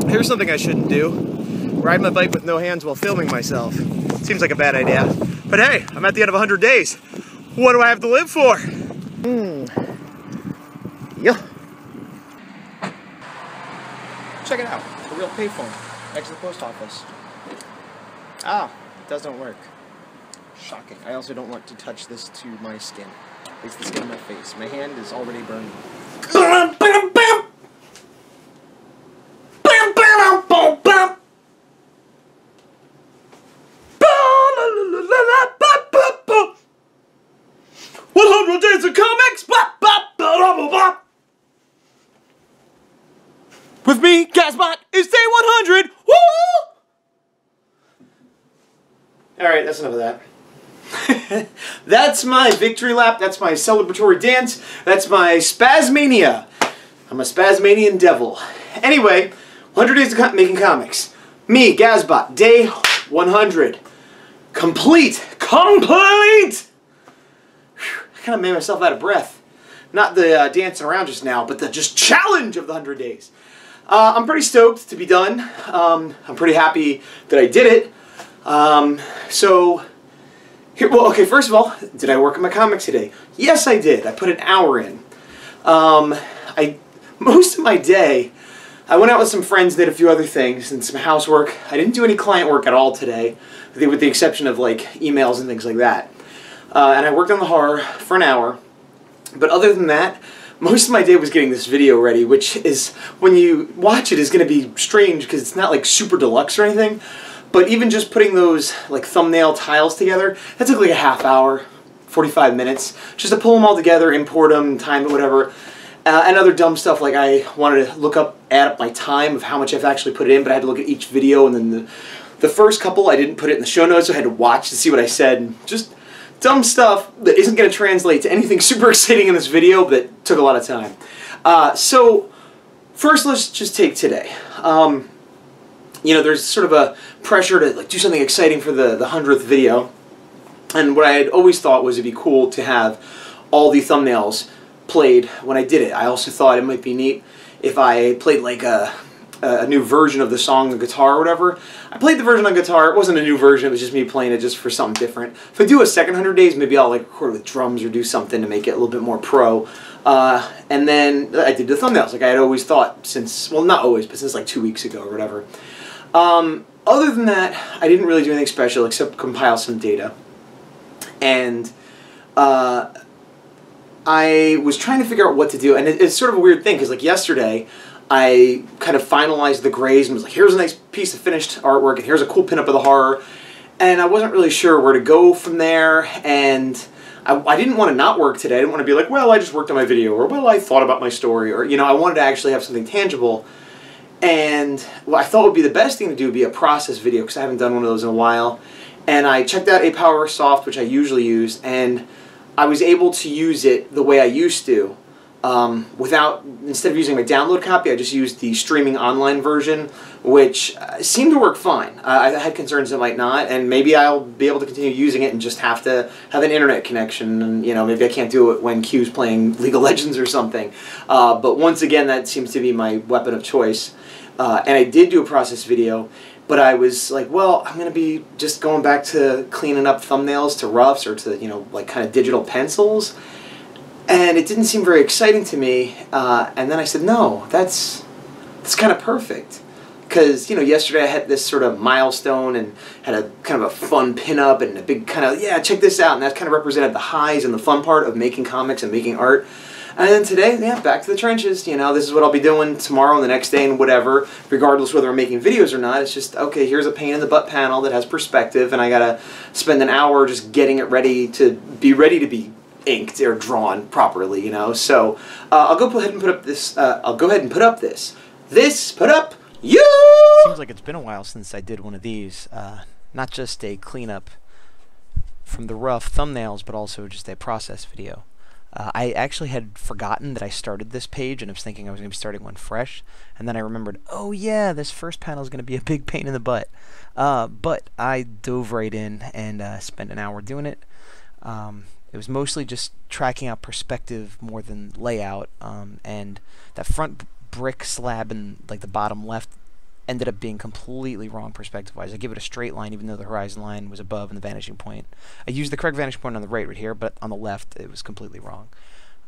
Here's something I shouldn't do. Ride my bike with no hands while filming myself. Seems like a bad idea. But hey, I'm at the end of 100 days. What do I have to live for? Yeah. Check it out. A real payphone next to the post office. Ah, it doesn't work. Shocking. I also don't want to touch this to my skin. At least the skin on my face. My hand is already burning. Days of comics, with me, Gazbot, is day 100. Woo! All right, that's enough of that. That's my victory lap. That's my celebratory dance. That's my spasmania. I'm a spasmanian devil. Anyway, 100 days of making comics. Me, Gazbot, day 100. Complete. Complete! I kind of made myself out of breath. Not the dancing around just now, but the just challenge of the 100 days. I'm pretty stoked to be done. I'm pretty happy that I did it. So, here, well, okay, first of all, did I work on my comics today? Yes, I did. I put an hour in. Most of my day, I went out with some friends, did a few other things, and some housework. I didn't do any client work at all today, with the exception of like emails and things like that. And I worked on the horror for an hour, but other than that, most of my day was getting this video ready, which is, when you watch it, is going to be strange because it's not like super deluxe or anything, but even just putting those like thumbnail tiles together, that took like a half hour, 45 minutes, just to pull them all together, import them, time it, whatever. And other dumb stuff, like I wanted to add up my time of how much I've actually put in, but I had to look at each video, and then the first couple I didn't put it in the show notes, so I had to watch to see what I said, and just dumb stuff that isn't going to translate to anything super exciting in this video, but took a lot of time. So, first let's just take today. You know, there's sort of a pressure to like do something exciting for the 100th video, and what I had always thought was it'd be cool to have all the thumbnails played when I did it. I also thought it might be neat if I played like a new version of the song on guitar or whatever. I played the version on guitar. It wasn't a new version, it was just me playing it just for something different. If I do a second 100 days, maybe I'll like record with drums or do something to make it a little bit more pro. And then I did the thumbnails like I had always thought since, well, not always, but since like 2 weeks ago or whatever. Other than that, I didn't really do anything special except compile some data. And I was trying to figure out what to do, and it's sort of a weird thing because like yesterday I kind of finalized the grays and was like, here's a nice piece of finished artwork, and here's a cool pinup of the horror, and I wasn't really sure where to go from there, and I didn't want to not work today. I didn't want to be like, well, I just worked on my video, or well, I thought about my story, or, you know, I wanted to actually have something tangible, and what I thought would be the best thing to do would be a process video, because I haven't done one of those in a while, and I checked out ApowerSoft, which I usually use, and I was able to use it the way I used to. Instead of using my download copy, I just used the streaming online version, which seemed to work fine. I had concerns it might not, and maybe I'll be able to continue using it and just have to have an internet connection, and you know, maybe I can't do it when Q's playing League of Legends or something. But once again, that seems to be my weapon of choice. And I did do a process video, but I was like, well, I'm going to be just going back to cleaning up thumbnails to roughs or to, you know, like kind of digital pencils. And it didn't seem very exciting to me, and then I said, no, that's kind of perfect. because, you know, yesterday I had this sort of milestone and had a kind of a fun pinup and a big kind of, yeah, check this out, and that kind of represented the highs and the fun part of making comics and making art. And then today, yeah, back to the trenches. You know, this is what I'll be doing tomorrow and the next day and whatever, regardless whether I'm making videos or not. It's just, okay, here's a pain in the butt panel that has perspective, and I gotta spend an hour just getting it ready to be inked or drawn properly, you know. So I'll go ahead and put up this. Put up you. Seems like it's been a while since I did one of these. Not just a cleanup from the rough thumbnails, but also just a process video. I actually had forgotten that I started this page, and I was thinking I was going to be starting one fresh, and then I remembered, oh yeah, this first panel is going to be a big pain in the butt. But I dove right in and spent an hour doing it. It was mostly just tracking out perspective more than layout, and that front brick slab in like the bottom left ended up being completely wrong perspective-wise. I give it a straight line even though the horizon line was above and the vanishing point. I used the correct vanishing point on the right here, but on the left it was completely wrong.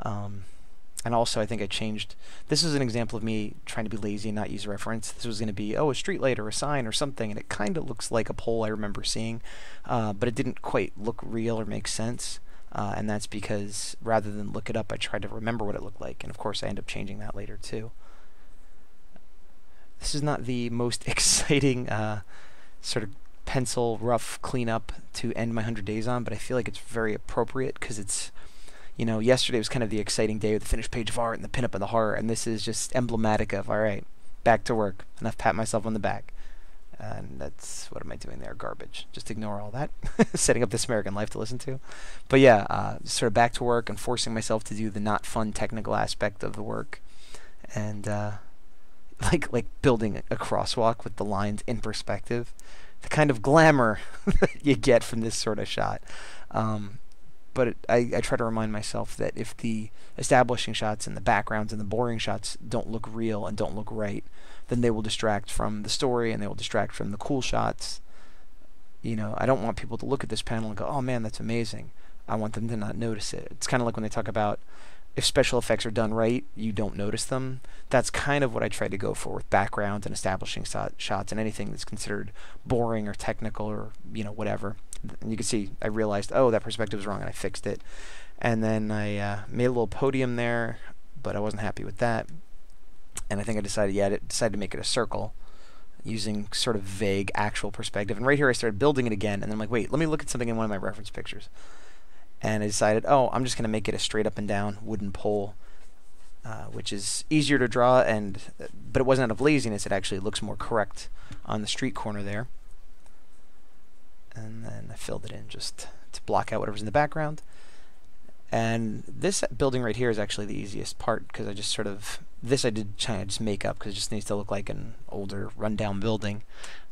And also I think I changed... This is an example of me trying to be lazy and not use a reference. This was going to be, oh, a street light or a sign or something, and it kind of looks like a pole I remember seeing, but it didn't quite look real or make sense. And that's because rather than look it up, I tried to remember what it looked like, and of course I end up changing that later too. This is not the most exciting sort of pencil rough cleanup to end my 100 days on, but I feel like it's very appropriate because it's, you know, yesterday was kind of the exciting day with the finished page of art and the pinup of the horror, and this is just emblematic of, alright, back to work. Enough pat myself on the back. And that's, what am I doing there? Garbage. Just ignore all that. Setting up This American Life to listen to. But yeah, sort of back to work and forcing myself to do the not fun technical aspect of the work. And, like building a crosswalk with the lines in perspective, the kind of glamour you get from this sort of shot. But I try to remind myself that if the establishing shots and the backgrounds and the boring shots don't look real and don't look right, then they will distract from the story and they will distract from the cool shots. You know, I don't want people to look at this panel and go, oh man, that's amazing. I want them to not notice it. It's kind of like when they talk about if special effects are done right, you don't notice them. That's kind of what I try to go for with backgrounds and establishing shots and anything that's considered boring or technical or, you know, whatever. And you can see I realized, oh, that perspective was wrong, and I fixed it. And then I made a little podium there, but I wasn't happy with that. And I think I decided, yeah, I decided to make it a circle using sort of vague actual perspective. And right here I started building it again, and then I'm like, wait, let me look at something in one of my reference pictures. And I decided, oh, I'm just going to make it a straight up and down wooden pole, which is easier to draw, but it wasn't out of laziness. It actually looks more correct on the street corner there. And then I filled it in just to block out whatever's in the background. And this building right here is actually the easiest part, because I just sort of, this I did try to just make up because it just needs to look like an older rundown building.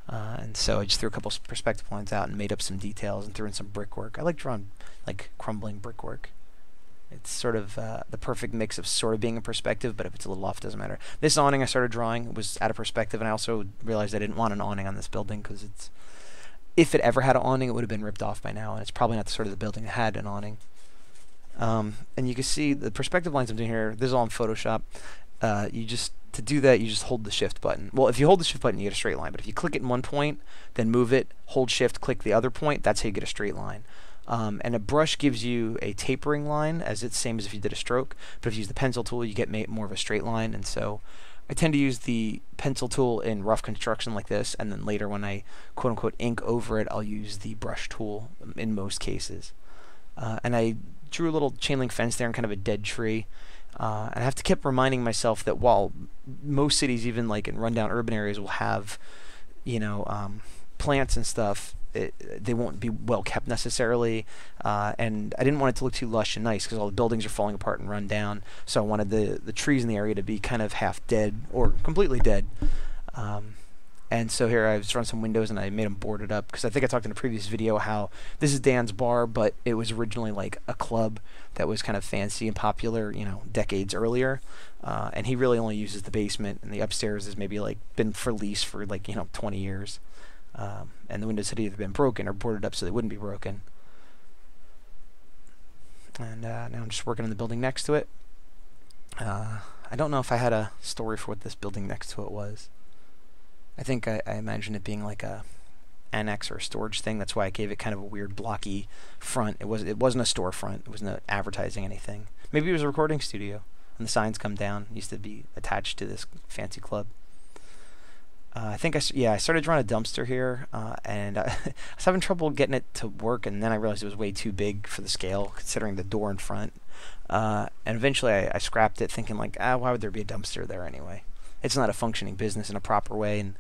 And so I just threw a couple perspective lines out and made up some details and threw in some brickwork. I like drawing like crumbling brickwork. It's sort of the perfect mix of sort of being in perspective, but if it's a little off, it doesn't matter. This awning I started drawing was out of perspective, and I also realized I didn't want an awning on this building because it's, if it ever had an awning, it would have been ripped off by now, and it's probably not the sort of the building that had an awning. And you can see the perspective lines I'm doing here. This is all in Photoshop. To do that, you just hold the shift button. Well, if you hold the shift button, you get a straight line. But if you click it in one point, then move it, hold shift, click the other point, that's how you get a straight line. And a brush gives you a tapering line, as it's the same as if you did a stroke. But if you use the pencil tool, you get more of a straight line. And so I tend to use the pencil tool in rough construction like this, and then later when I quote-unquote ink over it, I'll use the brush tool in most cases. And I drew a little chain link fence there and kind of a dead tree. And I have to keep reminding myself that while most cities, even like in rundown urban areas, will have, you know, plants and stuff, they won't be well kept necessarily. And I didn't want it to look too lush and nice because all the buildings are falling apart and run down. So I wanted the trees in the area to be kind of half dead or completely dead. And so here I just run some windows and I made them boarded up, because I think I talked in a previous video how this is Dan's bar, but it was originally like a club that was kind of fancy and popular, you know, decades earlier. And he really only uses the basement, and the upstairs has maybe like been for lease for like, you know, 20 years. And the windows had either been broken or boarded up so they wouldn't be broken. And now I'm just working on the building next to it. I don't know if I had a story for what this building next to it was. I think I imagine it being like a annex or a storage thing. That's why I gave it kind of a weird blocky front. It wasn't a storefront. It wasn't advertising anything. Maybe it was a recording studio, and the signs come down. It used to be attached to this fancy club. I think I started drawing a dumpster here, and I was having trouble getting it to work, and then I realized it was way too big for the scale, considering the door in front. And eventually I scrapped it, thinking like, why would there be a dumpster there anyway? It's not a functioning business in a proper way, and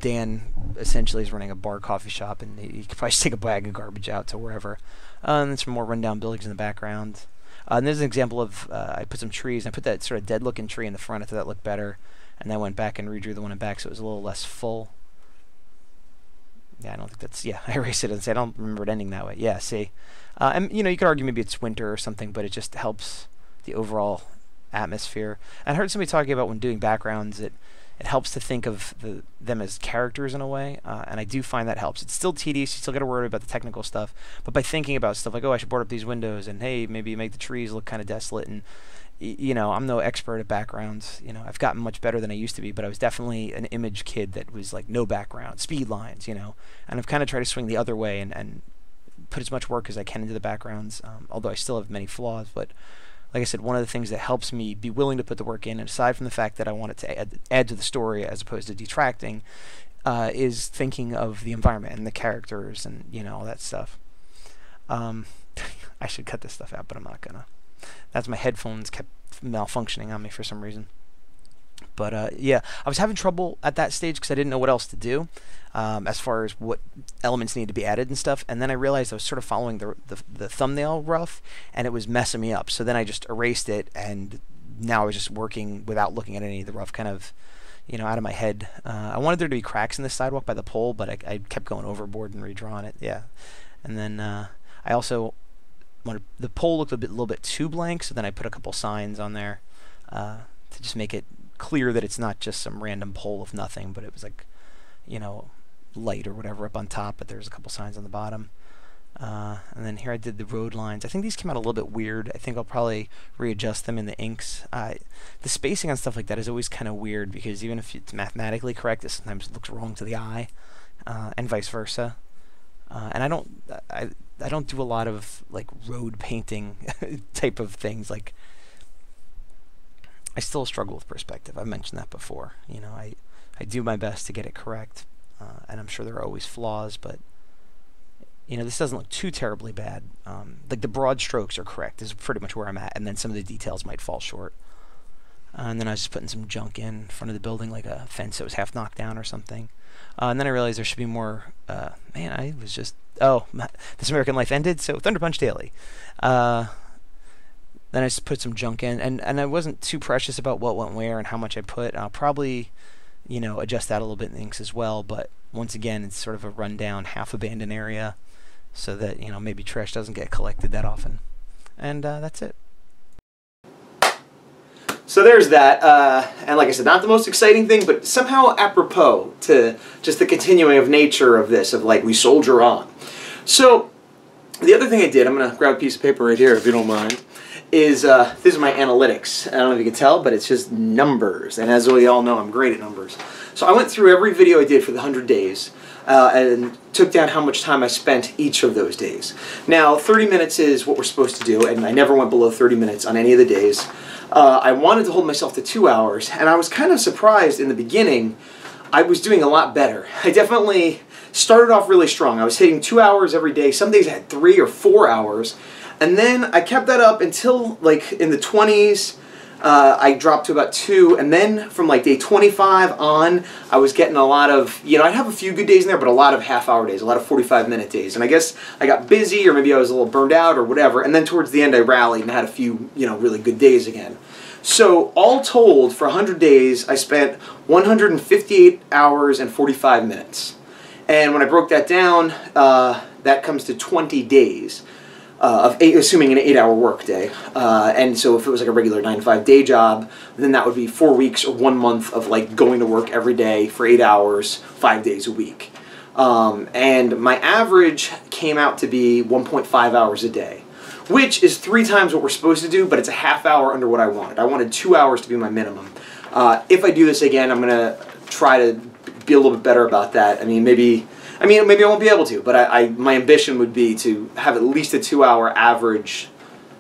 Dan essentially is running a bar coffee shop, and he could probably just take a bag of garbage out to wherever. And then some more rundown buildings in the background. And there's an example of I put some trees, and I put that sort of dead looking tree in the front. I thought that looked better, and then I went back and redrew the one in back so it was a little less full. Yeah, I don't think that's, I erased it and said I don't remember it ending that way. Yeah, see. And you could argue maybe it's winter or something, but it just helps the overall atmosphere. And I heard somebody talking about when doing backgrounds, it helps to think of them as characters in a way, and I do find that helps. It's still tedious, you still got to worry about the technical stuff, but by thinking about stuff like, I should board up these windows, and hey, maybe make the trees look kind of desolate, and I'm no expert at backgrounds. I've gotten much better than I used to be, but I was definitely an image kid that was like no background, speed lines, and I've kind of tried to swing the other way and put as much work as I can into the backgrounds, although I still have many flaws, but like I said, one of the things that helps me be willing to put the work in, and aside from the fact that I want it to add to the story as opposed to detracting, is thinking of the environment and the characters and all that stuff. I should cut this stuff out, but I'm not gonna. That's my headphones kept malfunctioning on me for some reason. But I was having trouble at that stage because I didn't know what else to do as far as what elements needed to be added and stuff. And then I realized I was sort of following the thumbnail rough, and it was messing me up. So then I just erased it, and now I was just working without looking at any of the rough kind of, out of my head. I wanted there to be cracks in the sidewalk by the pole, but I kept going overboard and redrawing it. Yeah. And then I also wanted, the pole looked a little bit too blank, so then I put a couple signs on there to just make it clear that it's not just some random pole of nothing, but it was like, light or whatever up on top, but there's a couple signs on the bottom. And then here I did the road lines. I think these came out a little bit weird. I think I'll probably readjust them in the inks. The spacing on stuff like that is always kind of weird, because even if it's mathematically correct, it sometimes looks wrong to the eye, and vice versa. And I don't do a lot of like road painting type of things. Like, I still struggle with perspective. I've mentioned that before. I do my best to get it correct, and I'm sure there are always flaws, but this doesn't look too terribly bad. Like the broad strokes are correct. This is pretty much where I'm at, and then some of the details might fall short. And then I was just putting some junk in front of the building, like a fence that was half knocked down or something. And then I realized there should be more. I was just, This American Life ended, so Thunder Punch Daily. Then I just put some junk in, and I wasn't too precious about what went where and how much I put. I'll probably, adjust that a little bit in the inks as well, but once again, it's sort of a rundown, half-abandoned area, so that, maybe trash doesn't get collected that often. And that's it. So there's that, and like I said, not the most exciting thing, but somehow apropos to just the continuing of nature of this, of like, we soldier on. So, the other thing I did, I'm going to grab a piece of paper right here if you don't mind, is this is my analytics. I don't know if you can tell, but it's just numbers, and as we all know, I'm great at numbers. So I went through every video I did for the 100 days, and took down how much time I spent each of those days. Now, 30 minutes is what we're supposed to do, and I never went below 30 minutes on any of the days. I wanted to hold myself to 2 hours, and I was kind of surprised in the beginning. I was doing a lot better. I definitely started off really strong. I was hitting 2 hours every day. Some days I had 3 or 4 hours. And then I kept that up until, like, in the 20s, I dropped to about 2. And then from, like, day 25 on, I was getting a lot of, I'd have a few good days in there, but a lot of half-hour days, a lot of 45-minute days. And I guess I got busy, or maybe I was a little burned out, or whatever. And then towards the end, I rallied and had a few, really good days again. So, all told, for 100 days, I spent 158 hours and 45 minutes. And when I broke that down, that comes to 20 days. Assuming an 8-hour workday. And so if it was like a regular 9-to-5 day job, then that would be 4 weeks or 1 month of like going to work every day for 8 hours, 5 days a week. And my average came out to be 1.5 hours a day, which is 3 times what we're supposed to do, but it's a half hour under what I wanted. I wanted 2 hours to be my minimum. If I do this again, I'm going to try to be a little bit better about that. I mean, maybe I won't be able to, but my ambition would be to have at least a 2-hour average,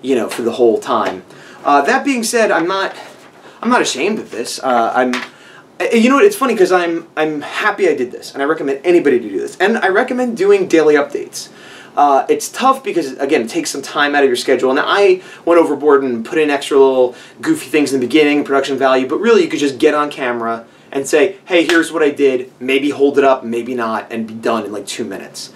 you know, for the whole time. That being said, I'm not ashamed of this. You know what? It's funny because I'm happy I did this, and I recommend anybody to do this, and I recommend doing daily updates. It's tough because, again, it takes some time out of your schedule. And I went overboard and put in extra little goofy things in the beginning, production value, but really you could just get on camera and say, hey, here's what I did, maybe hold it up, maybe not, and be done in like 2 minutes.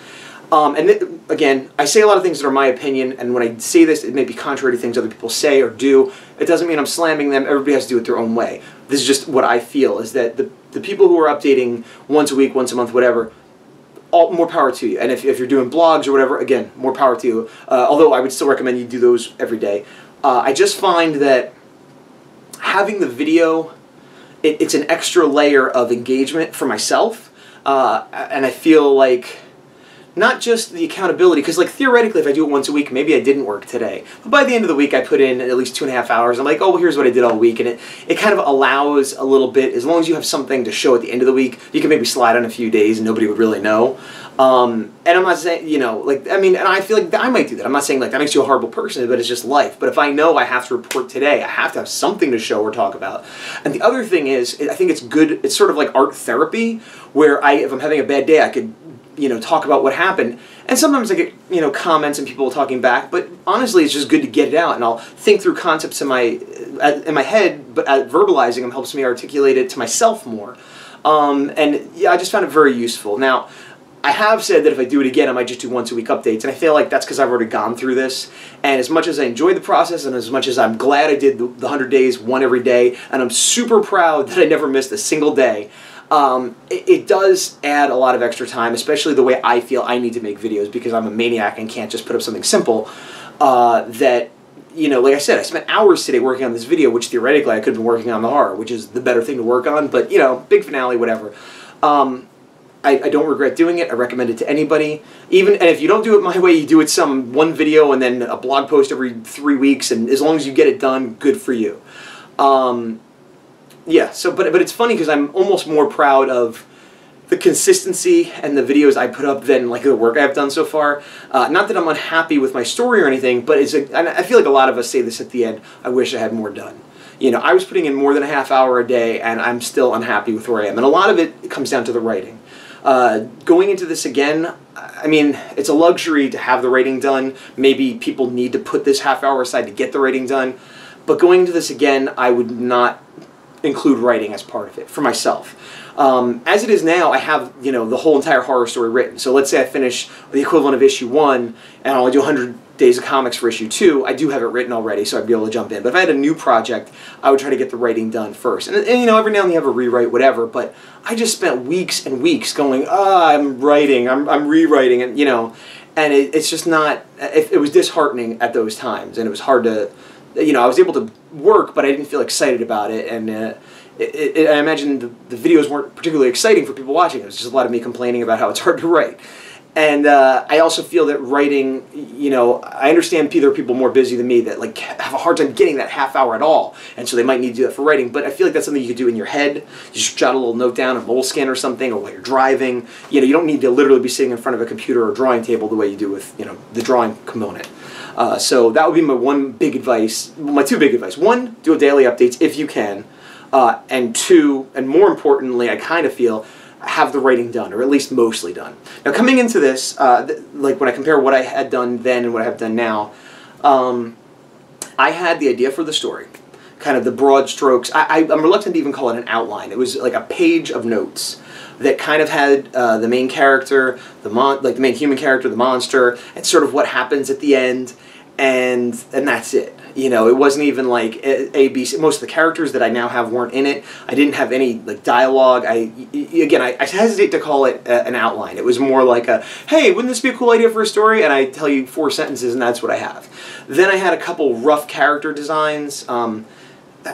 Again, I say a lot of things that are my opinion, and when I say this, it may be contrary to things other people say or do. It doesn't mean I'm slamming them. Everybody has to do it their own way. This is just what I feel, is that the people who are updating once a week, once a month, whatever, more power to you. And if you're doing blogs or whatever, again, more power to you. Although I would still recommend you do those every day. I just find that having the video, it's an extra layer of engagement for myself. And I feel like not just the accountability, because like theoretically if I do it once a week, maybe I didn't work today. But by the end of the week I put in at least 2.5 hours. I'm like, oh, well, here's what I did all week. And it kind of allows a little bit, as long as you have something to show at the end of the week, you can maybe slide on a few days and nobody would really know. And I'm not saying, you know, like, I mean, and I feel like I might do that. I'm not saying like that makes you a horrible person, but it's just life. But if I know I have to report today, I have to have something to show or talk about. And the other thing is, I think it's good, it's sort of like art therapy, where if I'm having a bad day, I could, you know, talk about what happened. And sometimes I get, you know, comments and people talking back, but honestly it's just good to get it out, and I'll think through concepts in my head, but verbalizing them helps me articulate it to myself more. And yeah, I just found it very useful. Now, I have said that if I do it again, I might just do once a week updates, and I feel like that's because I've already gone through this. And as much as I enjoyed the process, and as much as I'm glad I did the 100 days, one every day, and I'm super proud that I never missed a single day, it does add a lot of extra time, especially the way I feel I need to make videos, because I'm a maniac and can't just put up something simple. That, you know, like I said, I spent hours today working on this video, which theoretically I could have been working on the horror, which is the better thing to work on, but, you know, big finale, whatever. I don't regret doing it. I recommend it to anybody. And if you don't do it my way, you do it one video and then a blog post every 3 weeks, and as long as you get it done, good for you. Yeah, so, but it's funny because I'm almost more proud of the consistency and the videos I put up than like the work I've done so far. Not that I'm unhappy with my story or anything, but and I feel like a lot of us say this at the end, I wish I had more done. You know, I was putting in more than a half hour a day, and I'm still unhappy with where I am. And a lot of it comes down to the writing. Going into this again, I mean, it's a luxury to have the writing done. Maybe people need to put this half hour aside to get the writing done. But going into this again, I would not include writing as part of it for myself. As it is now, I have, you know, the whole entire horror story written. So let's say I finish the equivalent of issue 1, and I'll do 100 days of comics for issue 2. I do have it written already, so I'd be able to jump in. But if I had a new project, I would try to get the writing done first. And you know, every now and then you have a rewrite, whatever. But I just spent weeks and weeks going, I'm writing, I'm rewriting, and you know, and it's just not. It was disheartening at those times, and it was hard to. You know, I was able to work, but I didn't feel excited about it, and I imagine the videos weren't particularly exciting for people watching. It was just a lot of me complaining about how it's hard to write. And I also feel that writing, you know, I understand there are people more busy than me that like have a hard time getting that half hour at all, and so they might need to do that for writing, but I feel like that's something you could do in your head. You just jot a little note down, a Moleskine or something, or while you're driving. You know, you don't need to literally be sitting in front of a computer or drawing table the way you do with, you know, the drawing component. So that would be my one big advice, my two big advice. One, do a daily updates if you can. And two, and more importantly, I kind of feel, have the writing done, or at least mostly done. Now coming into this, like when I compare what I had done then and what I have done now, I had the idea for the story, kind of the broad strokes. I'm reluctant to even call it an outline. It was like a page of notes that kind of had the main character, like the main human character, the monster, and sort of what happens at the end, and that's it. You know, it wasn't even like A, B, C. Most of the characters that I now have weren't in it. I didn't have any like dialogue. Again, I hesitate to call it an outline. It was more like a, hey, wouldn't this be a cool idea for a story? And I tell you 4 sentences, and that's what I have. Then I had a couple rough character designs,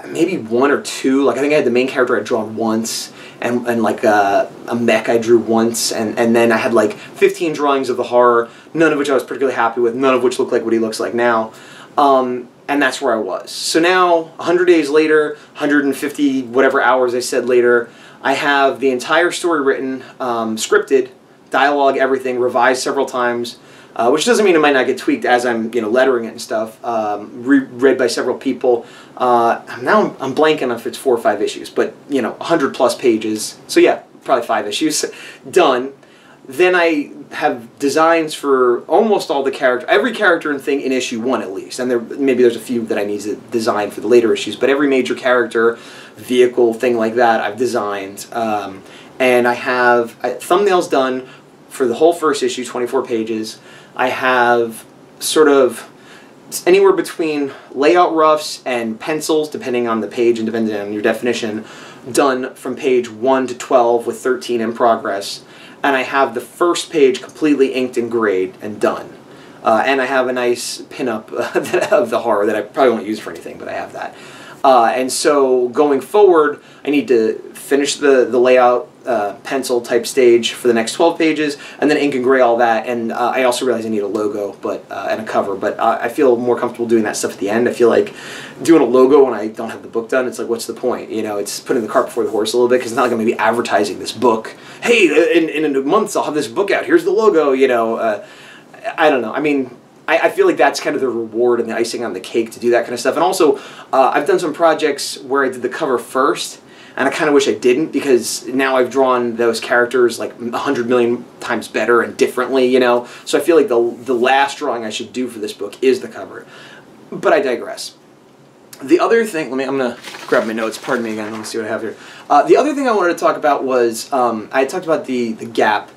maybe 1 or 2. Like I think I had the main character I'd drawn once, and like a mech I drew once, and then I had like 15 drawings of the horror, none of which I was particularly happy with, none of which looked like what he looks like now. And that's where I was. So now, 100 days later, 150 whatever hours I said later, I have the entire story written, scripted, dialogue, everything, revised several times, which doesn't mean it might not get tweaked as I'm, lettering it and stuff. Read by several people. Now I'm blanking if it's 4 or 5 issues, but 100+ pages. So yeah, probably 5 issues done. Then I have designs for almost all the characters, every character and thing in issue 1 at least, and maybe there's a few that I need to design for the later issues, but every major character, vehicle, thing like that I've designed. And I have thumbnails done for the whole first issue, 24 pages. I have sort of anywhere between layout roughs and pencils, depending on the page and depending on your definition, done from page 1 to 12 with 13 in progress. And I have the first page completely inked and grayed and done. And I have a nice pinup of the horror that I probably won't use for anything, but I have that. And so going forward, I need to finish the layout pencil type stage for the next 12 pages, and then ink and gray all that. And I also realize I need a logo and a cover, but I feel more comfortable doing that stuff at the end. I feel like doing a logo when I don't have the book done, it's like, what's the point? It's putting the cart before the horse a little bit, because it's not like I'm going to be advertising this book. Hey, in months I'll have this book out. Here's the logo, I don't know. I mean, I feel like that's kind of the reward and the icing on the cake to do that kind of stuff. And also, I've done some projects where I did the cover first, and I kind of wish I didn't, because now I've drawn those characters like 100 million times better and differently, So I feel like the last drawing I should do for this book is the cover. But I digress. The other thing, I'm going to grab my notes, pardon me again, let me see what I have here. The other thing I wanted to talk about was, I talked about the gap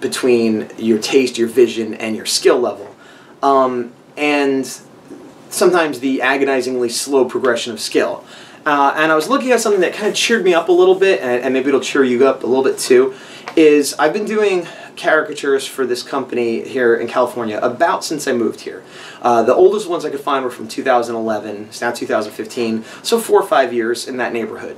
between your taste, your vision, and your skill level. And sometimes the agonizingly slow progression of skill. And I was looking at something that kind of cheered me up a little bit, and maybe it'll cheer you up a little bit too, is I've been doing caricatures for this company here in California about since I moved here. The oldest ones I could find were from 2011, it's now 2015, so 4 or 5 years in that neighborhood.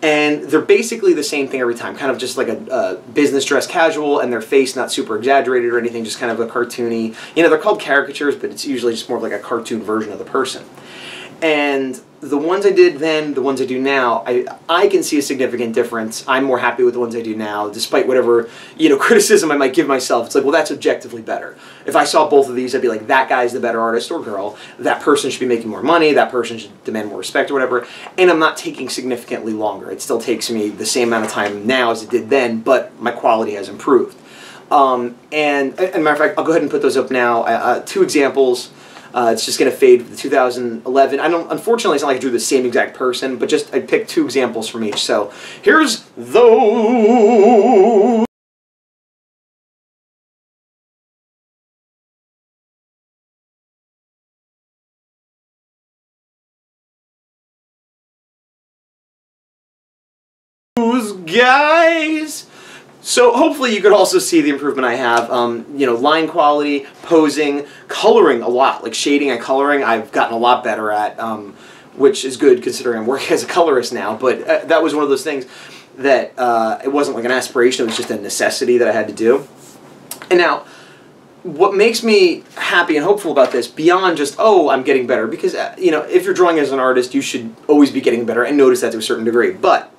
And they're basically the same thing every time, kind of just like a business dress casual, and their face not super exaggerated or anything, just kind of a cartoony. They're called caricatures, but it's usually just more of like a cartoon version of the person. And the ones I did then, the ones I do now, I can see a significant difference. I'm more happy with the ones I do now, despite whatever, criticism I might give myself. It's like, well, that's objectively better. If I saw both of these, I'd be like, that guy's the better artist or girl. That person should be making more money. That person should demand more respect or whatever. And I'm not taking significantly longer. It still takes me the same amount of time now as it did then, but my quality has improved. And as a matter of fact, I'll go ahead and put those up now. 2 examples. It's just going to fade with the 2011. Unfortunately, it's not like I drew the same exact person, but just I picked 2 examples from each. So here's those. Guys! So hopefully you could also see the improvement I have. Line quality, posing, coloring a lot. Like shading and coloring, I've gotten a lot better at, which is good considering I'm working as a colorist now. But that was one of those things that it wasn't like an aspiration, it was just a necessity that I had to do. And now, what makes me happy and hopeful about this, beyond just, oh, I'm getting better, because, if you're drawing as an artist, you should always be getting better and notice that to a certain degree. But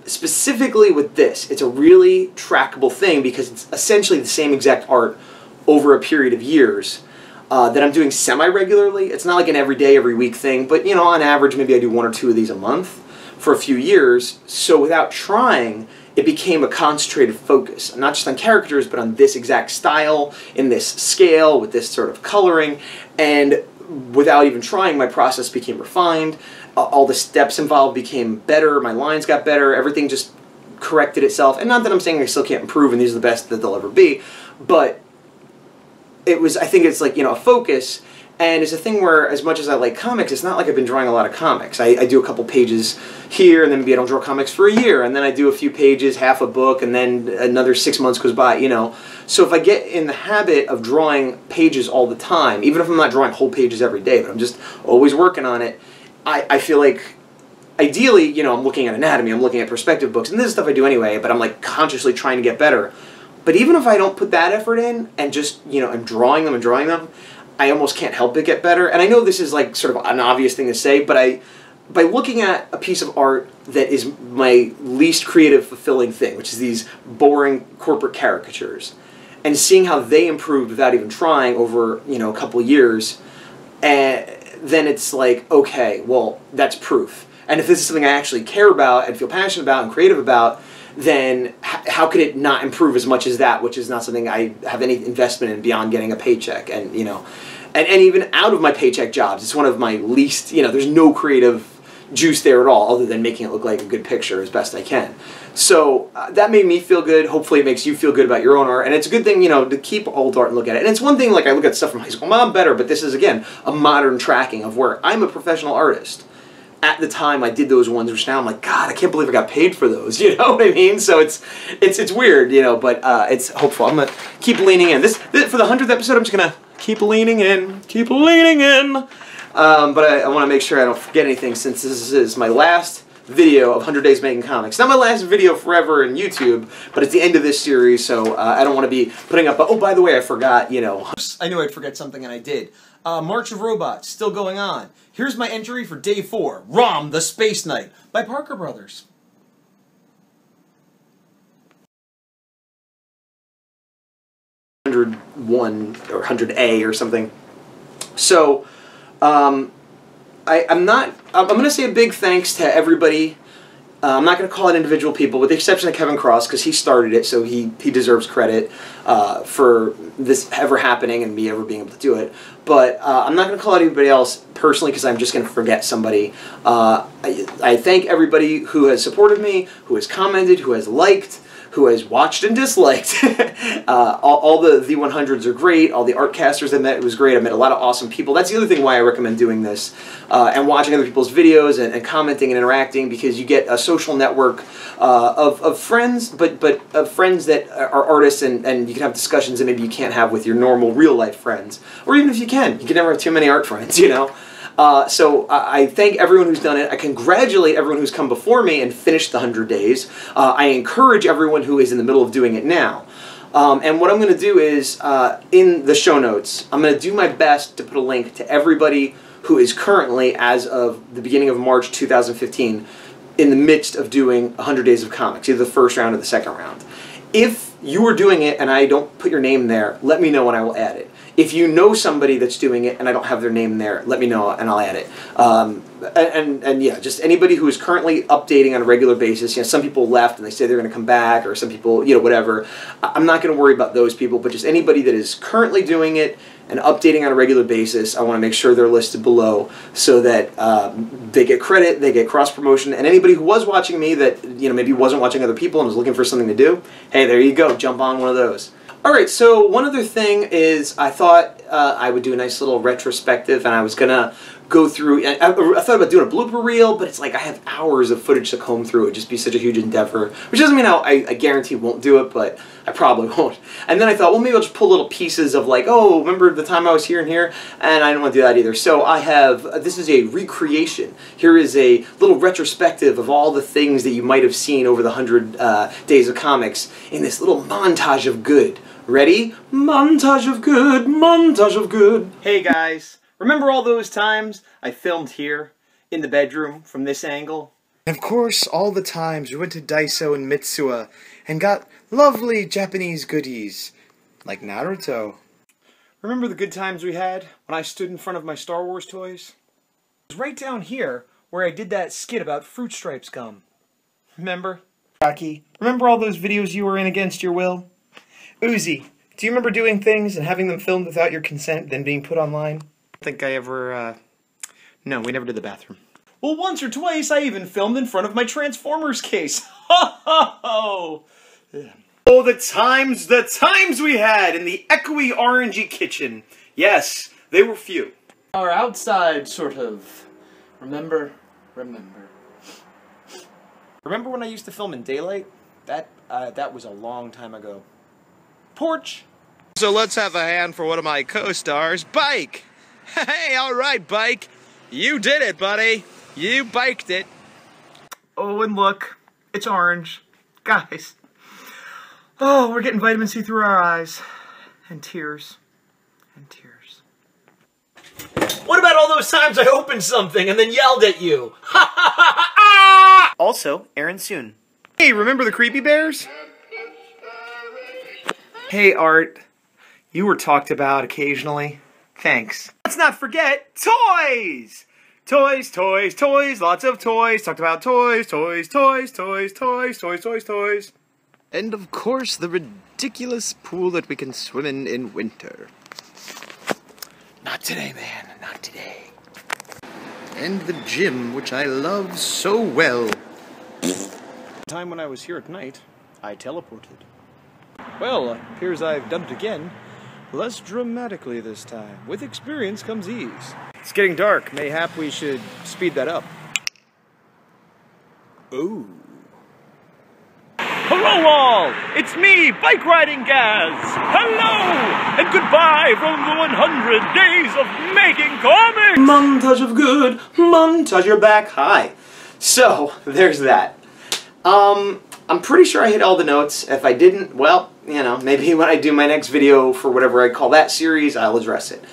specifically with this, it's a really trackable thing because it's essentially the same exact art over a period of years that I'm doing semi-regularly. It's not like an everyday, every week thing, but on average maybe I do 1 or 2 of these a month for a few years. So without trying, it became a concentrated focus, not just on characters, but on this exact style, in this scale, with this sort of coloring, and without even trying, my process became refined. All the steps involved became better, my lines got better, everything just corrected itself. And not that I'm saying I still can't improve and these are the best that they'll ever be, but I think it's like, a focus. And it's a thing where, as much as I like comics, it's not like I've been drawing a lot of comics. I do a couple pages here, and then maybe I don't draw comics for a year, and then I do a few pages, half a book, and then another 6 months goes by, So if I get in the habit of drawing pages all the time, even if I'm not drawing whole pages every day, but I'm just always working on it, I feel like, ideally, I'm looking at anatomy, I'm looking at perspective books, and this is stuff I do anyway, but I'm like consciously trying to get better. But even if I don't put that effort in, and just, I'm drawing them, I almost can't help but get better. And I know this is like sort of an obvious thing to say, but by looking at a piece of art that is my least creative, fulfilling thing, which is these boring corporate caricatures, and seeing how they improved without even trying over, you know, a couple years, and then it's like, okay, well, that's proof. And if this is something I actually care about and feel passionate about and creative about, then how could it not improve as much as that, which is not something I have any investment in beyond getting a paycheck. And, you know, and even out of my paycheck jobs, it's one of my least, you know, there's no creative juice there at all other than making it look like a good picture as best I can. So that made me feel good. Hopefully it makes you feel good about your own art. And it's a good thing, you know, to keep old art and look at it. And it's one thing, like I look at stuff from high school, well, I'm better, but this is, again, a modern tracking of where I'm a professional artist. At the time I did those ones, which now I'm like, God, I can't believe I got paid for those, you know what I mean? So it's weird, you know, but it's hopeful. I'm gonna keep leaning in. This for the 100th episode, I'm just gonna keep leaning in, keep leaning in. But I want to make sure I don't forget anything, since this is my last video of 100 Days Making Comics. Not my last video forever in YouTube, but it's the end of this series, so I don't want to be putting up, oh, by the way, I forgot, you know. I knew I'd forget something, and I did. March of Robots, still going on. Here's my entry for Day 4, Rom the Space Knight, by Parker Brothers. (101) or 100A or something. So, I'm going to say a big thanks to everybody. I'm not going to call it individual people, with the exception of Kevin Cross, because he started it, so he deserves credit for this ever happening and me ever being able to do it. But I'm not going to call it anybody else personally, because I'm just going to forget somebody. I thank everybody who has supported me, who has commented, who has liked, who has watched and disliked. All the V100s are great. All the art casters I met was great. I met a lot of awesome people. That's the other thing why I recommend doing this and watching other people's videos and commenting and interacting, because you get a social network of friends, but of friends that are artists, and you can have discussions that maybe you can't have with your normal real life friends. Or even if you can never have too many art friends, you know. So I thank everyone who's done it. I congratulate everyone who's come before me and finished the 100 days. I encourage everyone who is in the middle of doing it now. And what I'm going to do is, in the show notes, I'm going to do my best to put a link to everybody who is currently, as of the beginning of March 2015, in the midst of doing 100 Days of Comics, either the first round or the second round. If you are doing it and I don't put your name there, let me know and I will add it. If you know somebody that's doing it and I don't have their name there, let me know and I'll add it. And yeah, just anybody who is currently updating on a regular basis. You know, some people left and they say they're going to come back, or some people, you know, whatever. I'm not going to worry about those people, but just anybody that is currently doing it and updating on a regular basis, I want to make sure they're listed below so that they get credit, they get cross-promotion, and anybody who was watching me that, you know, maybe wasn't watching other people and was looking for something to do, hey, there you go, jump on one of those. Alright, so one other thing is I thought I would do a nice little retrospective, and I was going to go through, I thought about doing a blooper reel, but it's like I have hours of footage to comb through. It would just be such a huge endeavor, which doesn't mean I guarantee won't do it, but I probably won't. And then I thought, well, maybe I'll just pull little pieces of like, oh, remember the time I was here and here? And I didn't want to do that either. So I have, this is a recreation. Here is a little retrospective of all the things that you might have seen over the 100 Days of Comics in this little montage of good. Ready? Montage of good, montage of good. Hey guys, remember all those times I filmed here in the bedroom from this angle? And of course, all the times we went to Daiso and Mitsuya and got lovely Japanese goodies, like Naruto. Remember the good times we had when I stood in front of my Star Wars toys? It was right down here where I did that skit about Fruit Stripes gum. Remember? Rocky, remember all those videos you were in against your will? Uzi, do you remember doing things and having them filmed without your consent, then being put online? I don't think I ever, no, we never did the bathroom. Well, once or twice I even filmed in front of my Transformers case. Ho ho ho! Yeah. Oh, the times we had in the echoey orangey kitchen. Yes, they were few. Our outside, sort of. Remember? Remember when I used to film in daylight? That was a long time ago. Porch. So let's have a hand for one of my co-stars, Bike. Hey, all right, Bike. You did it, buddy. You biked it. Oh, and look, it's orange. Guys. Oh, we're getting vitamin C through our eyes. And tears. And tears. What about all all those times I opened something and then yelled at you? Also, Aaron soon. Hey, remember the creepy bears? Hey, Art. You were talked about occasionally. Thanks. Let's not forget toys! Toys, toys, toys, lots of toys. Talked about toys, toys, toys, toys, toys, toys, toys, toys. And of course, the ridiculous pool that we can swim in winter. Not today, man. Not today. And the gym, which I love so well. The time when I was here at night, I teleported. Well, appears I've done it again. Less dramatically this time. With experience comes ease. It's getting dark. Mayhap we should speed that up. Ooh. Hello all! It's me, Bike Riding Gaz! Hello! And goodbye from the 100 days of making comics! Montage of good, montage your back. Hi. So, there's that. I'm pretty sure I hit all the notes. If I didn't, well, you know, maybe when I do my next video for whatever I call that series, I'll address it.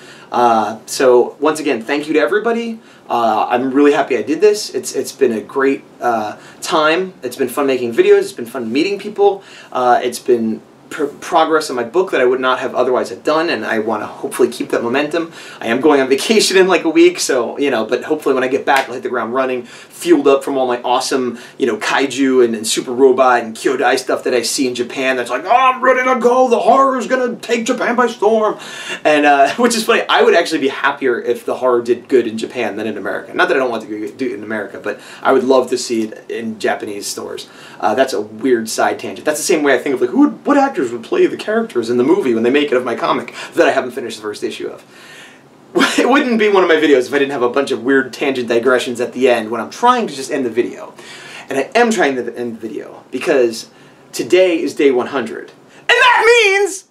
So, once again, thank you to everybody. I'm really happy I did this. It's been a great time. It's been fun making videos. It's been fun meeting people. It's been progress on my book that I would not have otherwise have done, and I want to hopefully keep that momentum. I am going on vacation in like a week, so, you know, but hopefully when I get back I'll hit the ground running, fueled up from all my awesome, you know, kaiju and super robot and kyodai stuff that I see in Japan that's like, oh, I'm ready to go, the horror is going to take Japan by storm, and which is funny. I would actually be happier if the horror did good in Japan than in America. Not that I don't want to do it in America, but I would love to see it in Japanese stores. That's a weird side tangent. That's the same way I think of like, what actors would play the characters in the movie when they make it of my comic that I haven't finished the first issue of. It wouldn't be one of my videos if I didn't have a bunch of weird tangent digressions at the end when I'm trying to just end the video. And I am trying to end the video because today is day 100. And that means